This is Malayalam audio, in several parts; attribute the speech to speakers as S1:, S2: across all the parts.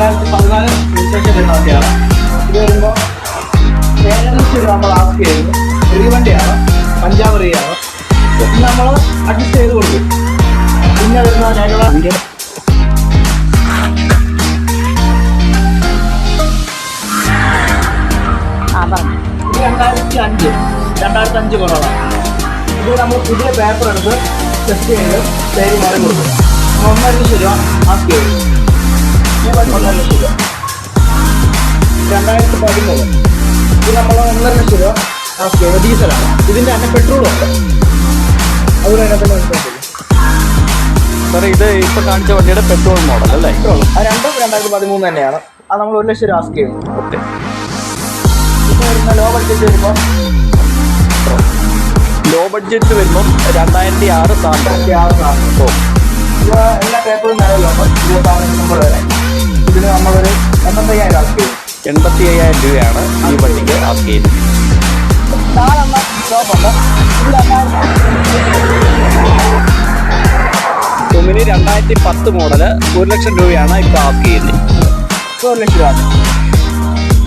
S1: 2014 രജിസ്ട്രേഷൻ വരുന്ന വണ്ടിയാണ്. ഇത് വരുമ്പോൾ 7 ലക്ഷം രൂപ നമ്മൾ ആസ്ക് ചെയ്യുന്നു. റീവണ്ടിയാണ്, പഞ്ചാബ് റീയാണ്. ഇത് നമ്മൾ അഡ്ജസ്റ്റ് ചെയ്ത് കൊടുക്കും. പിന്നെ വരുന്ന അതിനുള്ള 2005 കൊറോള. ഇത് നമ്മൾ പുതിയ പേപ്പർ എടുത്ത് ടെസ്റ്റ് ചെയ്ത് പേര് മാറി കൊടുക്കും. 1.5 ലക്ഷം രൂപ ആസ്ക് ചെയ്യും. ഈ വണ്ടി 1.5 ലക്ഷം രൂപ. 2013 ഇത് നമ്മൾ 1.5 ലക്ഷം രൂപ ആസ്ക് ചെയ്യും. ഡീസലാണ്. ഇതിൻ്റെ തന്നെ പെട്രോളും ഉണ്ട്. അതുകൊണ്ട് അതിനകത്ത് മനസ്സിലാക്കില്ല
S2: സാറേ. ഇത് ഇപ്പം കാണിച്ച വണ്ടിയുടെ പെട്രോൾ മോഡൽ അല്ലേ?
S1: പെട്രോൾ അത് രണ്ടും 2013 തന്നെയാണ്. അത് നമ്മൾ 1 ലക്ഷം രൂപ ആസ്ക് ചെയ്യും.
S2: ഓക്കെ.
S1: ഇപ്പോൾ വരുന്ന ലോ ബഡ്ജറ്റ് വരുമ്പോൾ
S2: ലോ ബഡ്ജറ്റ് വരുമ്പം 2006 സാധനം. ഓ,
S1: എല്ലാ പേപ്പറും നിലവിലുണ്ട്. 26 ഡിസംബർ വരെ. ഇതിന് നമ്മളൊരു 85,000 ആസ്ക് ചെയ്യും.
S2: 85,000 രൂപയാണ് ഈ വണ്ടിക്ക് ആസ്ക് ചെയ്യുന്നത്.
S1: നാലെണ്ണ ഷോപ്പുണ്ട്.
S2: ഒമിനി 2010 മോഡല് 1 ലക്ഷം രൂപയാണ് ഇപ്പോൾ ആസ്ക് ചെയ്യുന്നത്.
S1: 1 ലക്ഷം രൂപ.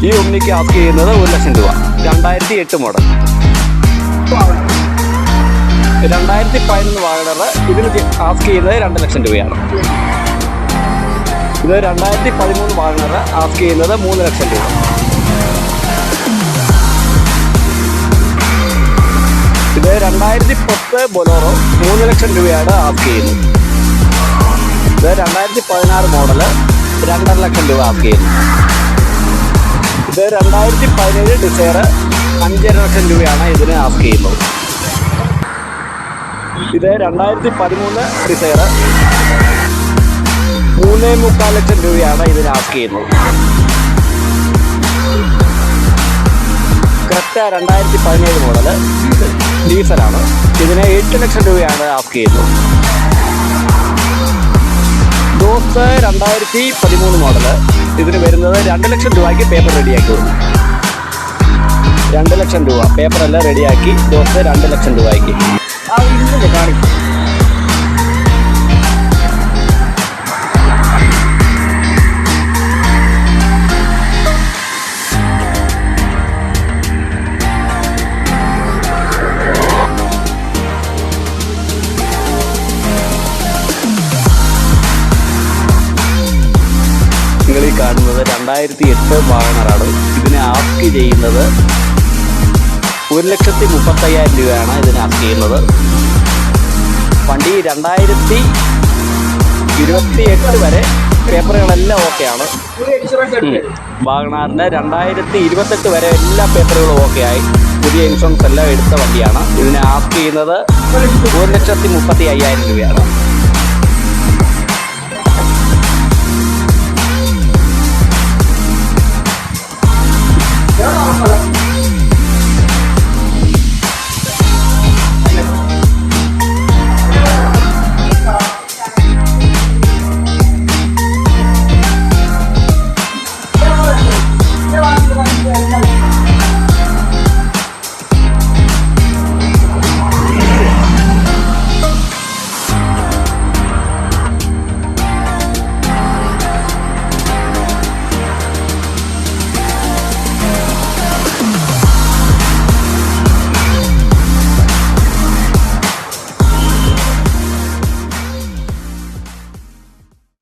S2: ഈ ഒമിനിക്ക് ആസ്ക് ചെയ്യുന്നത് 1 ലക്ഷം രൂപ. 2008 മോഡൽ. 2011 വാഗണർ ഇതിന് ആസ്ക് ചെയ്യുന്നത് 2 ലക്ഷം രൂപയാണ്. ഇത് 2013 വാഗണർ ആസ്ക് ചെയ്യുന്നത് 3 ലക്ഷം രൂപ. ഇത് 2010 ബൊലോറോ 3 ലക്ഷം രൂപയാണ് ആസ്ക് ചെയ്യുന്നത്. ഇത് 2016 മോഡല് 2.5 ലക്ഷം രൂപ ആസ്ക് ചെയ്യുന്നു. ഇത് 2017 ഡിസയർ 5.5 ലക്ഷം രൂപയാണ് ഇതിന് ആസ്ക് ചെയ്യുന്നത്. ഇത് 2013 ഡിസയർ 3.25 ലക്ഷം രൂപയാണ് ഇതിന് ആസ്ക് ചെയ്യുന്നത്. ക്രെറ്റ 2017 മോഡല് ഡീസലാണ്. ഇതിന് 8 ലക്ഷം രൂപയാണ് ആസ്ക് ചെയ്യുന്നത്. ദോസ്ത് 2013 മോഡല് ഇതിന് വരുന്നത് 2 ലക്ഷം രൂപയ്ക്ക് പേപ്പർ റെഡിയാക്കി കൊടുക്കും. 2 ലക്ഷം രൂപ പേപ്പറെല്ലാം റെഡിയാക്കി ദോസ്ത് 2 ലക്ഷം രൂപയ്ക്ക്.
S1: ആ ഇതിൻ്റെ കാണിക്കും.
S2: നിങ്ങൾ ഈ കാണുന്നത് 2008 വാഗണറാണ്. ഇതിനെ ആസ്ക് ചെയ്യുന്നത് 1,35,000 രൂപയാണ് ഇതിന് ആസ്ക് ചെയ്യുന്നത്. വണ്ടി 2028 വരെ പേപ്പറുകളെല്ലാം ഓക്കെയാണ്. വാഗണാറിന് 2028 വരെ എല്ലാ പേപ്പറുകളും ഓക്കെയായി. പുതിയ ഇൻഷുറൻസ് എല്ലാം എടുത്ത വണ്ടിയാണ്. ഇതിനെ ആസ്ക് ചെയ്യുന്നത് 1,35,000 രൂപയാണ്.